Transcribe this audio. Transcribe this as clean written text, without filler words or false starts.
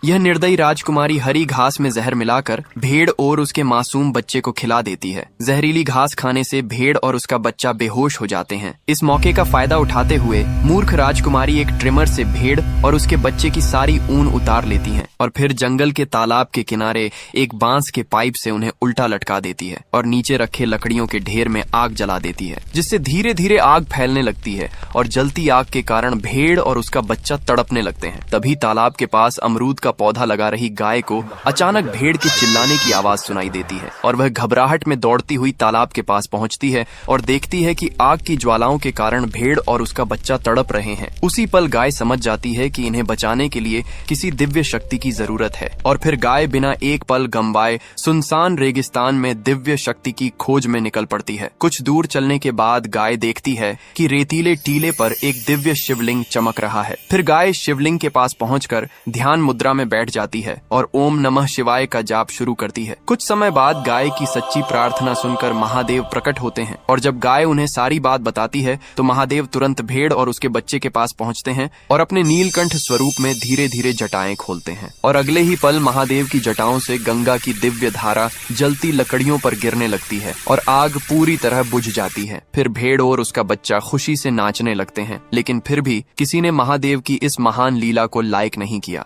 यह निर्दयी राजकुमारी हरी घास में जहर मिलाकर भेड़ और उसके मासूम बच्चे को खिला देती है। जहरीली घास खाने से भेड़ और उसका बच्चा बेहोश हो जाते हैं। इस मौके का फायदा उठाते हुए मूर्ख राजकुमारी एक ट्रिमर से भेड़ और उसके बच्चे की सारी ऊन उतार लेती है और फिर जंगल के तालाब के किनारे एक बांस के पाइप से उन्हें उल्टा लटका देती है और नीचे रखे लकड़ियों के ढेर में आग जला देती है, जिससे धीरे धीरे आग फैलने लगती है और जलती आग के कारण भेड़ और उसका बच्चा तड़पने लगते हैं। तभी तालाब के पास अमरूद का पौधा लगा रही गाय को अचानक भेड़ के चिल्लाने की आवाज सुनाई देती है और वह घबराहट में दौड़ती हुई तालाब के पास पहुंचती है और देखती है कि आग की ज्वालाओं के कारण भेड़ और उसका बच्चा तड़प रहे हैं। उसी पल गाय समझ जाती है कि इन्हें बचाने के लिए किसी दिव्य शक्ति की जरूरत है और फिर गाय बिना एक पल गंवाए सुनसान रेगिस्तान में दिव्य शक्ति की खोज में निकल पड़ती है। कुछ दूर चलने के बाद गाय देखती है कि रेतीले टीले पर एक दिव्य शिवलिंग चमक रहा है। फिर गाय शिवलिंग के पास पहुंचकर ध्यान मुद्रा में बैठ जाती है और ओम नमः शिवाय का जाप शुरू करती है। कुछ समय बाद गाय की सच्ची प्रार्थना सुनकर महादेव प्रकट होते हैं और जब गाय उन्हें सारी बात बताती है तो महादेव तुरंत भेड़ और उसके बच्चे के पास पहुंचते हैं और अपने नीलकंठ स्वरूप में धीरे धीरे जटाएं खोलते हैं और अगले ही पल महादेव की जटाओं से गंगा की दिव्य धारा जलती लकड़ियों पर गिरने लगती है और आग पूरी तरह बुझ जाती है। फिर भेड़ और उसका बच्चा खुशी से नाचने लगते हैं, लेकिन फिर भी किसी ने महादेव की इस महान लीला को लायक नहीं किया।